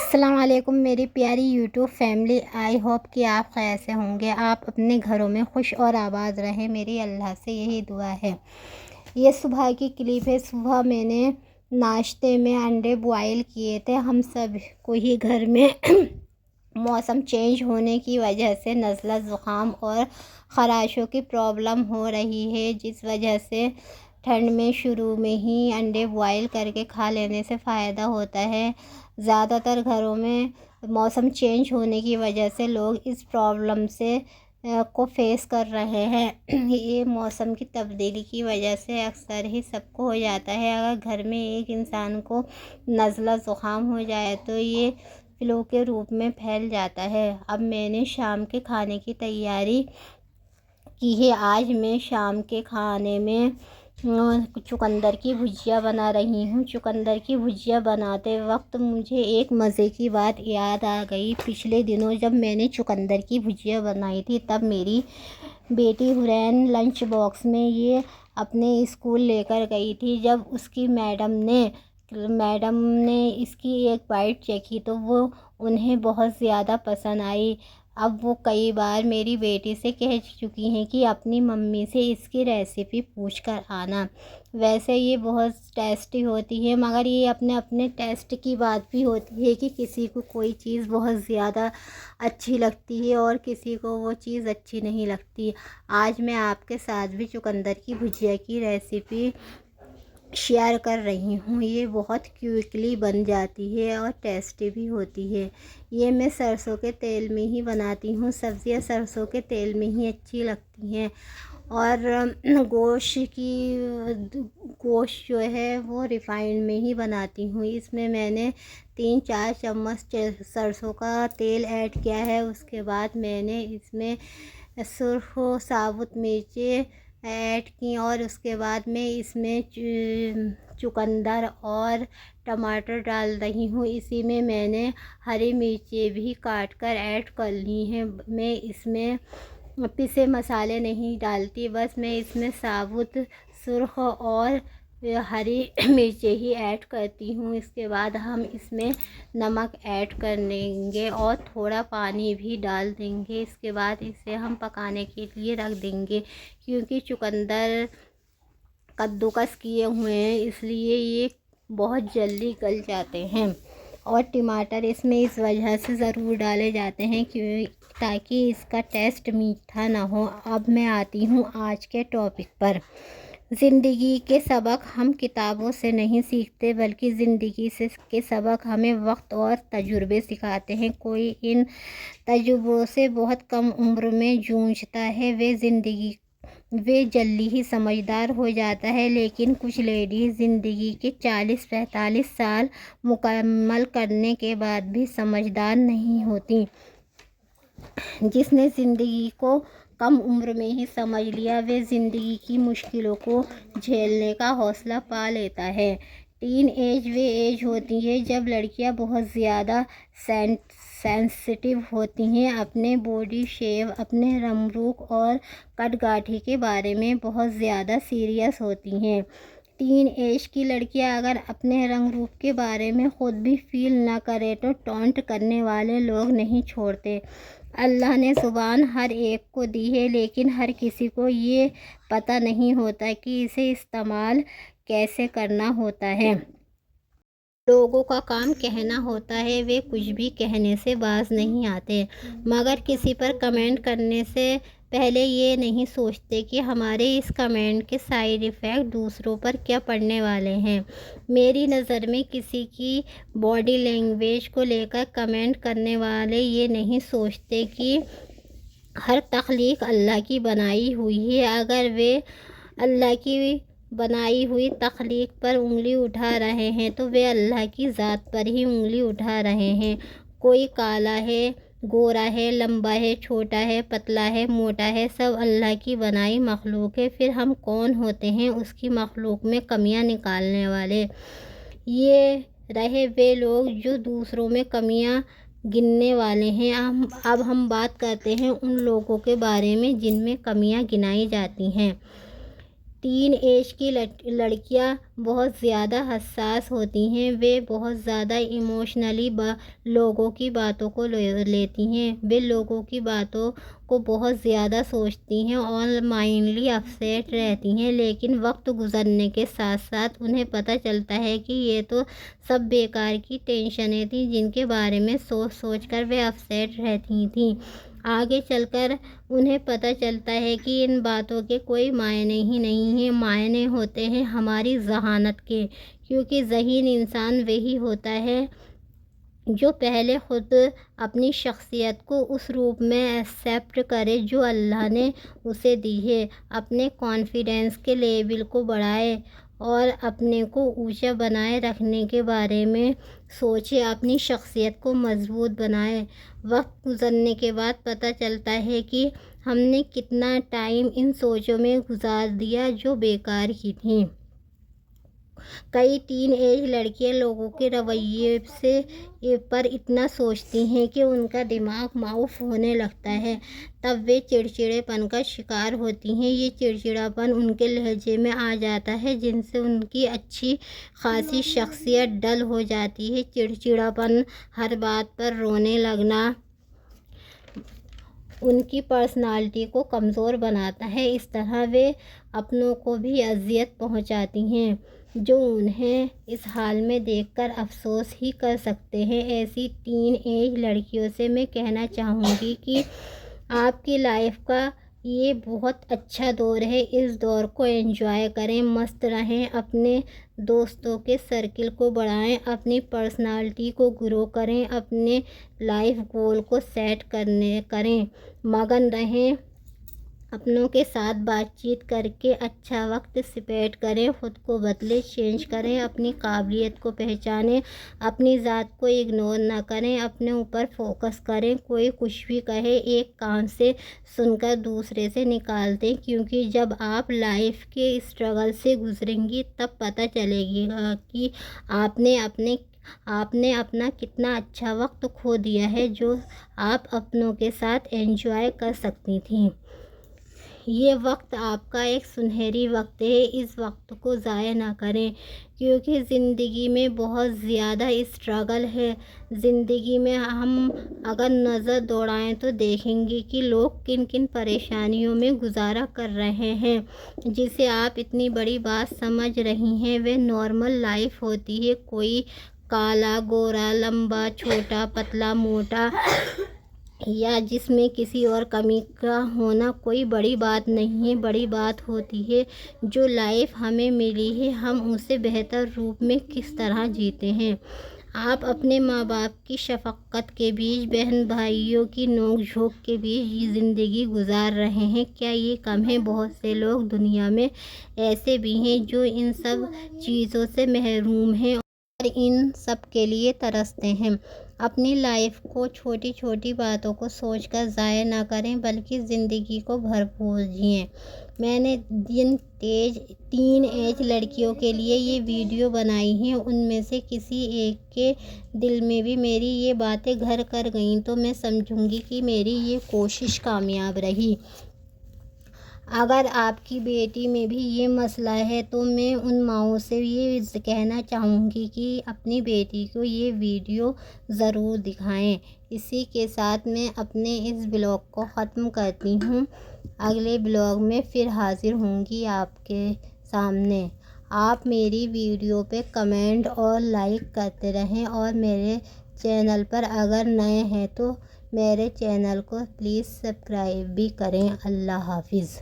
السلام علیکم میری پیاری یوٹیوب فیملی، آئی ہوپ کہ آپ خیر سے ہوں گے، آپ اپنے گھروں میں خوش اور آباد رہیں، میری اللہ سے یہی دعا ہے۔ یہ صبح کی کلپ ہے۔ صبح میں نے ناشتے میں انڈے بوائل کیے تھے۔ ہم سب کو ہی گھر میں موسم چینج ہونے کی وجہ سے نزلہ زکام اور خراشوں کی پرابلم ہو رہی ہے، جس وجہ سے ٹھنڈ میں شروع میں ہی انڈے بوائل کر کے کھا لینے سے فائدہ ہوتا ہے۔ زیادہ تر گھروں میں موسم چینج ہونے کی وجہ سے لوگ اس پرابلم کو فیس کر رہے ہیں۔ یہ موسم کی تبدیلی کی وجہ سے اکثر ہی سب کو ہو جاتا ہے۔ اگر گھر میں ایک انسان کو نزلہ زکام ہو جائے تو یہ فلو کے روپ میں پھیل جاتا ہے۔ اب میں نے شام کے کھانے کی تیاری کی ہے۔ آج میں شام کے کھانے میں چقندر کی بھجیا بنا رہی ہوں۔ چقندر کی بھجیا بناتے وقت مجھے ایک مزے کی بات یاد آ گئی۔ پچھلے دنوں جب میں نے چقندر کی بھجیا بنائی تھی، تب میری بیٹی حرین لنچ باکس میں یہ اپنے اسکول لے کر گئی تھی۔ جب اس کی میڈم نے اس کی ایک بائٹ چکھی تو وہ انہیں بہت زیادہ پسند آئی۔ اب وہ کئی بار میری بیٹی سے کہہ چکی ہیں کہ اپنی ممی سے اس کی ریسیپی پوچھ کر آنا۔ ویسے یہ بہت ٹیسٹی ہوتی ہے، مگر یہ اپنے ٹیسٹ کی بات بھی ہوتی ہے کہ کسی کو کوئی چیز بہت زیادہ اچھی لگتی ہے اور کسی کو وہ چیز اچھی نہیں لگتی۔ آج میں آپ کے ساتھ بھی چقندر کی بھجیا کی ریسیپی شیئر کر رہی ہوں۔ یہ بہت کوئکلی بن جاتی ہے اور ٹیسٹی بھی ہوتی ہے۔ یہ میں سرسوں کے تیل میں ہی بناتی ہوں۔ سبزیاں سرسوں کے تیل میں ہی اچھی لگتی ہیں، اور گوشت جو ہے وہ ریفائنڈ میں ہی بناتی ہوں۔ اس میں نے 3-4 چمچ سرسوں کا تیل ایڈ کیا ہے۔ اس کے بعد میں نے اس میں سرخ ثابت مرچیں ایڈ کی، اور اس کے بعد میں اس میں چقندر اور ٹماٹر ڈال رہی ہوں۔ اسی میں نے ہری مرچیں بھی کاٹ کر ایڈ کر لی ہیں۔ میں اس میں پسے مسالے نہیں ڈالتی، بس میں اس میں ثابت سرخ اور ہری مرچیں ہی ایڈ کرتی ہوں۔ اس کے بعد ہم اس میں نمک ایڈ کر دیں گے اور تھوڑا پانی بھی ڈال دیں گے۔ اس کے بعد اسے ہم پکانے کے لیے رکھ دیں گے، کیونکہ چقندر کدوکس کیے ہوئے ہیں، اس لیے یہ بہت جلدی گل جاتے ہیں۔ اور ٹماٹر اس میں اس وجہ سے ضرور ڈالے جاتے ہیں تاکہ اس کا ٹیسٹ میٹھا نہ ہو۔ اب میں آتی ہوں آج کے ٹاپک پر۔ زندگی کے سبق ہم کتابوں سے نہیں سیکھتے، بلکہ زندگی کے سبق ہمیں وقت اور تجربے سکھاتے ہیں۔ کوئی ان تجربوں سے بہت کم عمر میں جوجھتا ہے، وہ جلدی ہی سمجھدار ہو جاتا ہے، لیکن کچھ لیڈیز زندگی کے 40-45 سال مکمل کرنے کے بعد بھی سمجھدار نہیں ہوتی۔ جس نے زندگی کو کم عمر میں ہی سمجھ لیا، وہ زندگی کی مشکلوں کو جھیلنے کا حوصلہ پا لیتا ہے۔ ٹین ایج وہ ایج ہوتی ہے جب لڑکیاں بہت زیادہ سینسٹیو ہوتی ہیں، اپنے باڈی شیپ، اپنے رنگ روپ اور کٹ گاٹھی کے بارے میں بہت زیادہ سیریس ہوتی ہیں۔ ٹین ایج کی لڑکیاں اگر اپنے رنگ روپ کے بارے میں خود بھی فیل نہ کرے تو ٹونٹ کرنے والے لوگ نہیں چھوڑتے۔ اللہ نے زبان ہر ایک کو دی ہے، لیکن ہر کسی کو یہ پتہ نہیں ہوتا کہ اسے استعمال کیسے کرنا ہوتا ہے۔ لوگوں کا کام کہنا ہوتا ہے، وہ کچھ بھی کہنے سے باز نہیں آتے، مگر کسی پر کمنٹ کرنے سے پہلے یہ نہیں سوچتے کہ ہمارے اس کمنٹ کے سائیڈ ایفیکٹ دوسروں پر کیا پڑنے والے ہیں۔ میری نظر میں کسی کی باڈی لینگویج کو لے کر کمنٹ کرنے والے یہ نہیں سوچتے کہ ہر تخلیق اللہ کی بنائی ہوئی ہے۔ اگر وہ اللہ کی بنائی ہوئی تخلیق پر انگلی اٹھا رہے ہیں تو وہ اللہ کی ذات پر ہی انگلی اٹھا رہے ہیں۔ کوئی کالا ہے، گورا ہے، لمبا ہے، چھوٹا ہے، پتلا ہے، موٹا ہے، سب اللہ کی بنائی مخلوق ہے۔ پھر ہم کون ہوتے ہیں اس کی مخلوق میں کمیاں نکالنے والے؟ یہ رہے وہ لوگ جو دوسروں میں کمیاں گننے والے ہیں۔ اب ہم بات کرتے ہیں ان لوگوں کے بارے میں جن میں کمیاں گنائی جاتی ہیں۔ ٹین ایج کی لڑکیاں بہت زیادہ حساس ہوتی ہیں، وہ بہت زیادہ ایموشنلی لوگوں کی باتوں کو لیتی ہیں، وہ لوگوں کی باتوں کو بہت زیادہ سوچتی ہیں اور مائنڈلی اپسیٹ رہتی ہیں، لیکن وقت گزرنے کے ساتھ ساتھ انہیں پتہ چلتا ہے کہ یہ تو سب بیکار کی ٹینشنیں تھیں جن کے بارے میں سوچ کر وہ اپسیٹ رہتی تھیں۔ آگے چل کر انہیں پتہ چلتا ہے کہ ان باتوں کے کوئی معنی ہی نہیں ہیں، معنی ہوتے ہیں ہماری ذہانت کے، کیونکہ ذہین انسان وہی ہوتا ہے جو پہلے خود اپنی شخصیت کو اس روپ میں ایکسیپٹ کرے جو اللہ نے اسے دی ہے، اپنے کانفیڈنس کے لیول کو بڑھائے اور اپنے کو اونچا بنائے رکھنے کے بارے میں سوچے، اپنی شخصیت کو مضبوط بنائے۔ وقت گزرنے کے بعد پتہ چلتا ہے کہ ہم نے کتنا ٹائم ان سوچوں میں گزار دیا جو بیکار ہی تھیں۔ کئی ٹین ایج لڑکیاں لوگوں کے رویے پر اتنا سوچتی ہیں کہ ان کا دماغ معاف ہونے لگتا ہے، تب وہ چڑچڑے پن کا شکار ہوتی ہیں۔ یہ چڑچڑا پن ان کے لہجے میں آ جاتا ہے جن سے ان کی اچھی خاصی شخصیت ڈل ہو جاتی ہے۔ چڑچڑا پن، ہر بات پر رونے لگنا ان کی پرسنالٹی کو کمزور بناتا ہے، اس طرح وہ اپنوں کو بھی اذیت پہنچاتی ہیں، جو انہیں اس حال میں دیکھ کر افسوس ہی کر سکتے ہیں۔ ایسی ٹین ایج لڑکیوں سے میں کہنا چاہوں گی کہ آپ کی لائف کا یہ بہت اچھا دور ہے، اس دور کو انجوائے کریں، مست رہیں، اپنے دوستوں کے سرکل کو بڑھائیں، اپنی پرسنالٹی کو گرو کریں، اپنے لائف گول کو سیٹ کریں، مگن رہیں، اپنوں کے ساتھ بات چیت کر کے اچھا وقت اسپینڈ کریں، خود کو بدلیں، چینج کریں، اپنی قابلیت کو پہچانیں، اپنی ذات کو اگنور نہ کریں، اپنے اوپر فوکس کریں۔ کوئی کچھ بھی کہے ایک کان سے سن کر دوسرے سے نکال دیں، کیونکہ جب آپ لائف کے اسٹرگل سے گزریں گی تب پتہ چلے گا کہ آپ نے اپنا کتنا اچھا وقت کھو دیا ہے جو آپ اپنوں کے ساتھ انجوائے کر سکتی تھیں۔ یہ وقت آپ کا ایک سنہری وقت ہے، اس وقت کو ضائع نہ کریں، کیونکہ زندگی میں بہت زیادہ اسٹرگل ہے۔ زندگی میں ہم اگر نظر دوڑائیں تو دیکھیں گے کہ لوگ کن کن پریشانیوں میں گزارا کر رہے ہیں، جسے آپ اتنی بڑی بات سمجھ رہی ہیں، وہ نارمل لائف ہوتی ہے۔ کوئی کالا گورا، لمبا چھوٹا، پتلا موٹا یا جس میں کسی اور کمی کا ہونا کوئی بڑی بات نہیں ہے، بڑی بات ہوتی ہے جو لائف ہمیں ملی ہے ہم اسے بہتر روپ میں کس طرح جیتے ہیں۔ آپ اپنے ماں باپ کی شفقت کے بیچ، بہن بھائیوں کی نوک جھوک کے بیچ یہ زندگی گزار رہے ہیں، کیا یہ کم ہے؟ بہت سے لوگ دنیا میں ایسے بھی ہیں جو ان سب چیزوں سے محروم ہیں اور ان سب کے لیے ترستے ہیں۔ اپنی لائف کو چھوٹی چھوٹی باتوں کو سوچ کر ضائع نہ کریں بلکہ زندگی کو بھرپور جئیں۔ میں نے جن ٹین ایج لڑکیوں کے لیے یہ ویڈیو بنائی ہیں ان میں سے کسی ایک کے دل میں بھی میری یہ باتیں گھر کر گئیں تو میں سمجھوں گی کہ میری یہ کوشش کامیاب رہی۔ اگر آپ کی بیٹی میں بھی یہ مسئلہ ہے تو میں ان ماؤں سے یہ کہنا چاہوں گی کہ اپنی بیٹی کو یہ ویڈیو ضرور دکھائیں۔ اسی کے ساتھ میں اپنے اس بلاگ کو ختم کرتی ہوں، اگلے بلاگ میں پھر حاضر ہوں گی آپ کے سامنے۔ آپ میری ویڈیو پہ کمنٹ اور لائک کرتے رہیں اور میرے چینل پر اگر نئے ہیں تو میرے چینل کو پلیز سبسکرائب بھی کریں۔ اللہ حافظ۔